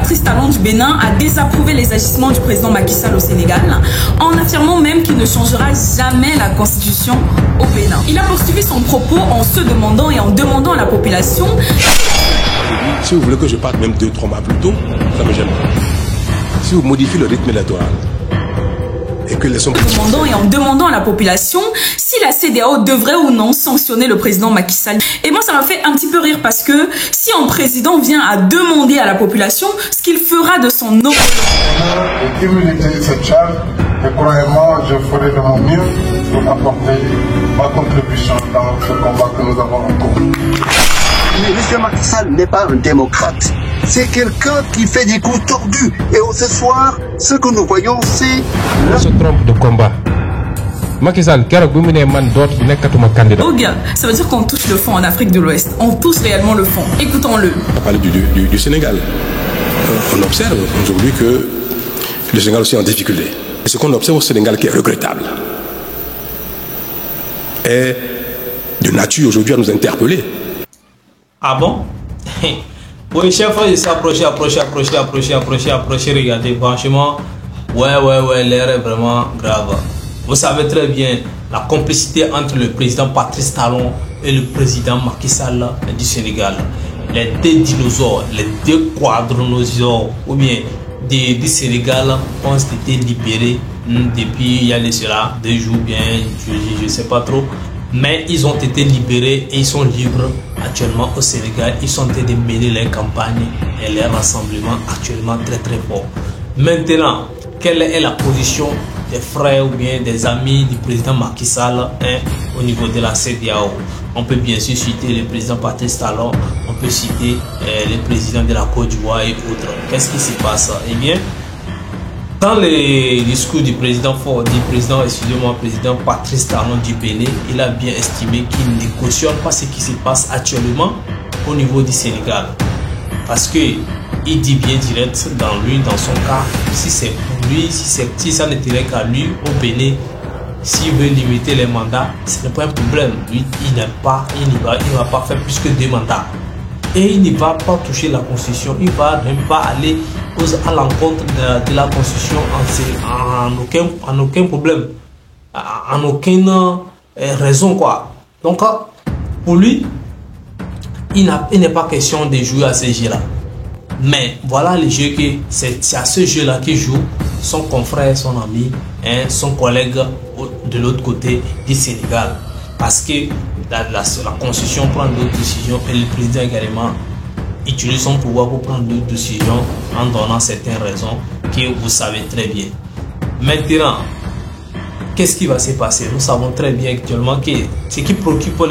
Patrice Talon du Bénin a désapprouvé les agissements du président Macky Sall au Sénégal, en affirmant même qu'il ne changera jamais la constitution au Bénin. Il a poursuivi son propos en se demandant et en demandant à la population... Si vous voulez que je parte même 2-3 mois plus tôt, ça me gêne pas. Si vous modifiez le rythme électoral et que les en demandant à la population si la CEDEAO devrait ou non sanctionner le président Macky Sall. Et moi, ça m'a fait un petit peu rire parce que si un président vient à demander à la population ce qu'il fera de son nom... Et croyez-moi, je ferai de mon mieux pour apporter ma contribution dans ce combat que nous avons en cours. M. Macky Sall n'est pas un démocrate. C'est quelqu'un qui fait des coups tordus. Et ce soir, ce que nous voyons, c'est... On se trompe de combat. Macky Sall, ça veut dire qu'on touche le fond en Afrique de l'Ouest. On touche réellement le fond. Écoutons-le. On va parler du Sénégal. On observe aujourd'hui que le Sénégal aussi est en difficulté. Et ce qu'on observe au Sénégal qui est regrettable est de nature aujourd'hui à nous interpeller. Ah bon? Oui, chaque fois, il s'approche, approcher, regardez, franchement, ouais, l'air est vraiment grave. Vous savez très bien la complicité entre le président Patrice Talon et le président Macky Sall du Sénégal. Les deux dinosaures, les deux quadrinosaures, ou bien du Sénégal ont été libérés depuis il y a cela 2 jours, bien, je ne sais pas trop. Mais ils ont été libérés et ils sont libres actuellement au Sénégal. Ils sont en train de mener les campagnes et les rassemblements actuellement très forts. Maintenant, quelle est la position des frères ou bien des amis du président Macky Sall au niveau de la CEDEAO? On peut bien sûr citer le président Patrice Talon, on peut citer le président de la Côte d'Ivoire et autres. Qu'est-ce qui se passe? Eh bien, dans les discours du président président Patrice Talon du Bénin, il a bien estimé qu'il ne cautionne pas ce qui se passe actuellement au niveau du Sénégal. Parce que il dit bien direct dans son cas, si c'est pour lui, si ça ne tirait qu'à lui au Bénin, s'il veut limiter les mandats, ce n'est pas un problème. Lui, il ne va pas faire plus que 2 mandats. Et il ne va pas toucher la Constitution, il ne va même pas aller à l'encontre de la Constitution en aucun problème, en aucune raison, quoi. Donc, pour lui, il n'est pas question de jouer à ces jeux-là. Mais voilà le jeu que c'est à ce jeu-là qu'il joue son confrère, son ami, son collègue de l'autre côté du Sénégal. Parce que la Constitution prend d'autres décisions et le président également utilise son pouvoir pour prendre d'autres décisions en donnant certaines raisons que vous savez très bien. Maintenant, qu'est-ce qui va se passer? Nous savons très bien actuellement que ce qui préoccupe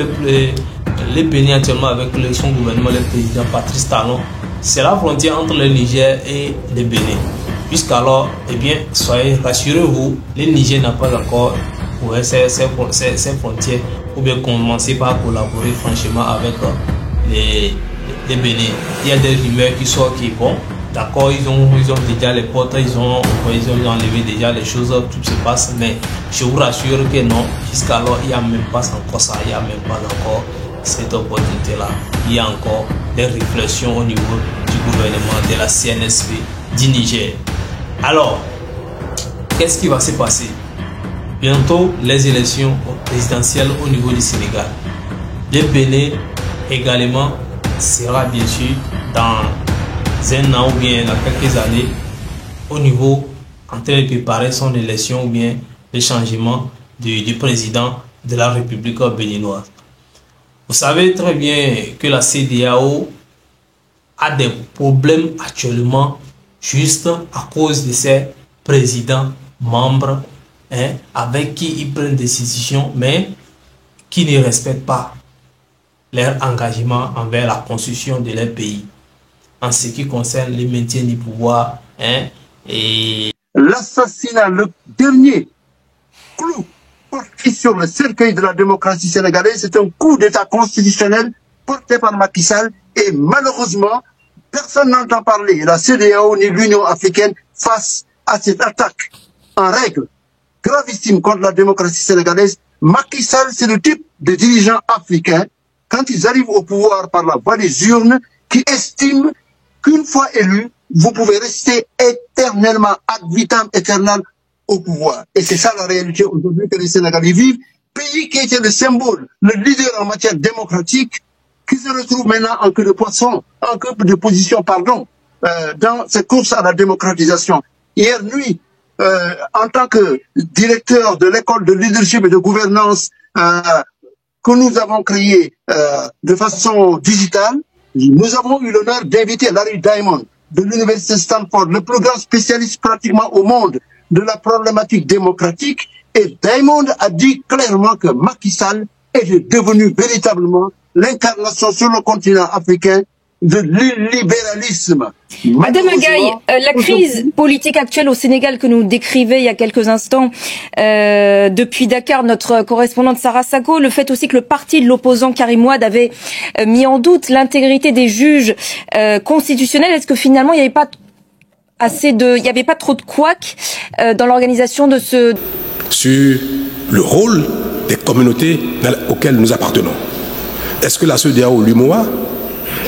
les Bénin actuellement avec son gouvernement, le président Patrice Talon, c'est la frontière entre le Niger et le Bénin. Puisqu'alors, eh bien, soyez rassurez-vous, le Niger n'a pas encore ouvert ses frontières ou bien commencer par collaborer franchement avec les Bénin. Il y a des rumeurs qui sortent qui bon, d'accord, ils ont déjà les portes, ils ont enlevé déjà les choses, tout se passe, mais je vous rassure que non, jusqu'alors il n'y a même pas encore ça, il n'y a même pas encore cette opportunité-là. Il y a encore des réflexions au niveau du gouvernement, de la CNSP, du Niger. Alors, qu'est-ce qui va se passer? Bientôt, les élections présidentielles au niveau du Sénégal. Le Bénin également sera bien sûr dans 1 an ou bien dans quelques années au niveau en train de préparer son élection ou bien le changement du président de la République béninoise. Vous savez très bien que la CEDEAO a des problèmes actuellement juste à cause de ses présidents membres avec qui ils prennent des décisions mais qui ne respectent pas leur engagement envers la constitution de leur pays en ce qui concerne le maintien du pouvoir et l'assassinat, le dernier clou porté sur le cercueil de la démocratie sénégalaise, c'est un coup d'état constitutionnel porté par Macky Sall et malheureusement personne n'entend parler, la CEDEAO ni l'Union africaine face à cette attaque en règle gravissime contre la démocratie sénégalaise. Macky Sall, c'est le type de dirigeants africains, quand ils arrivent au pouvoir par la voie des urnes, qui estiment qu'une fois élus, vous pouvez rester éternellement, ad vitam aeternam, au pouvoir. Et c'est ça la réalité aujourd'hui que les Sénégalais vivent. Pays qui était le symbole, le leader en matière démocratique, qui se retrouve maintenant en queue de poisson, en queue de position, pardon, dans cette course à la démocratisation. Hier nuit, en tant que directeur de l'école de leadership et de gouvernance que nous avons créée de façon digitale, nous avons eu l'honneur d'inviter Larry Diamond de l'université Stanford, le plus grand spécialiste pratiquement au monde de la problématique démocratique. Et Diamond a dit clairement que Macky Sall est devenu véritablement l'incarnation sur le continent africain de l'illibéralisme. Madame Agaï, la crise politique actuelle au Sénégal que nous décrivait il y a quelques instants depuis Dakar, notre correspondante Sarah Sako, le fait aussi que le parti de l'opposant Karim Wade avait mis en doute l'intégrité des juges constitutionnels, est-ce que finalement il n'y avait pas trop de couacs dans l'organisation de ce... Sur le rôle des communautés auxquelles nous appartenons. Est-ce que la CEDEAO, l'UMOA,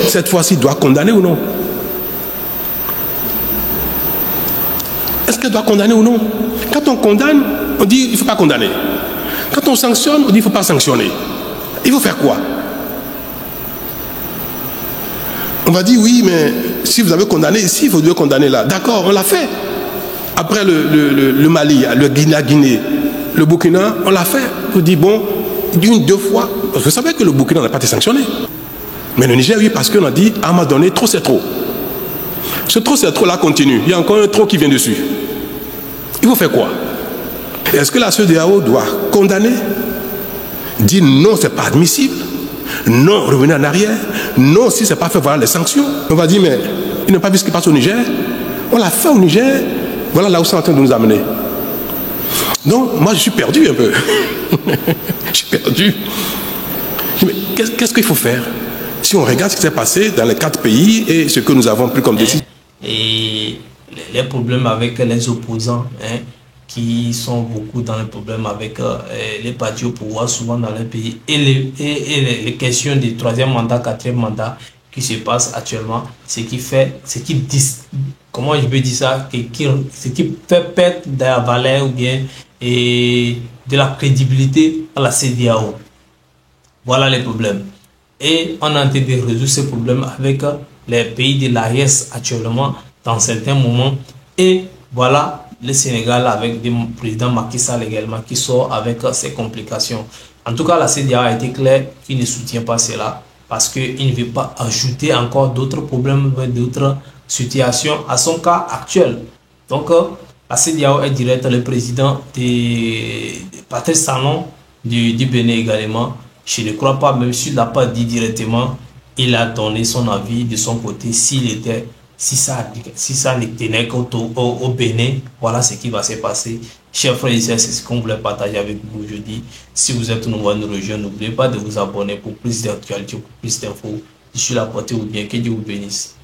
cette fois-ci, doit condamner ou non? Est-ce qu'elle doit condamner ou non? Quand on condamne, on dit il ne faut pas condamner. Quand on sanctionne, on dit il ne faut pas sanctionner. Il faut faire quoi? On va dire oui, mais si vous avez condamné ici, il faut condamner là. D'accord, on l'a fait. Après le Mali, la Guinée, le Burkina, on l'a fait. On dit bon, une, deux fois. Parce que vous savez que le Burkina n'a pas été sanctionné. Mais le Niger, oui, parce qu'on a dit, à un moment donné, trop c'est trop. Ce trop c'est trop là continue. Il y a encore un trop qui vient dessus. Il faut faire quoi? Est-ce que la CEDEAO doit condamner? Dire non, c'est pas admissible. Non, revenir en arrière. Non, si c'est pas fait, voilà les sanctions. On va dire, mais il n'a pas vu ce qui passe au Niger. On l'a fait au Niger. Voilà là où c'est en train de nous amener. Donc, moi, je suis perdu un peu. Je suis perdu. Mais qu'est-ce qu'il faut faire? Si on regarde ce qui s'est passé dans les 4 pays et ce que nous avons pris comme décision. Et les problèmes avec les opposants, qui sont beaucoup dans les problèmes avec les partis au pouvoir, souvent dans les pays, et les questions du 3e mandat, 4e mandat qui se passent actuellement, ce qui fait perdre de la valeur ou bien de la crédibilité à la CEDEAO. Voilà les problèmes. Et on a tenté de résoudre ces problèmes avec les pays de l'AES actuellement, dans certains moments. Et voilà le Sénégal avec le président Macky Sall également qui sort avec ces complications. En tout cas, la CEDEAO a été claire qu'il ne soutient pas cela parce qu'il ne veut pas ajouter encore d'autres problèmes, d'autres situations à son cas actuel. Donc, la CEDEAO est directe, le président Patrice Talon du Bénin également. Je ne crois pas, même s'il n'a pas dit directement, il a donné son avis de son côté. Si ça ne tenait qu'au Bénin, voilà ce qui va se passer. Chers frères et sœurs, c'est ce qu'on voulait partager avec vous aujourd'hui. Si vous êtes nouveau à nous rejoindre, n'oubliez pas de vous abonner pour plus d'actualités, pour plus d'infos. Je suis là pour vous bien. Que Dieu vous bénisse.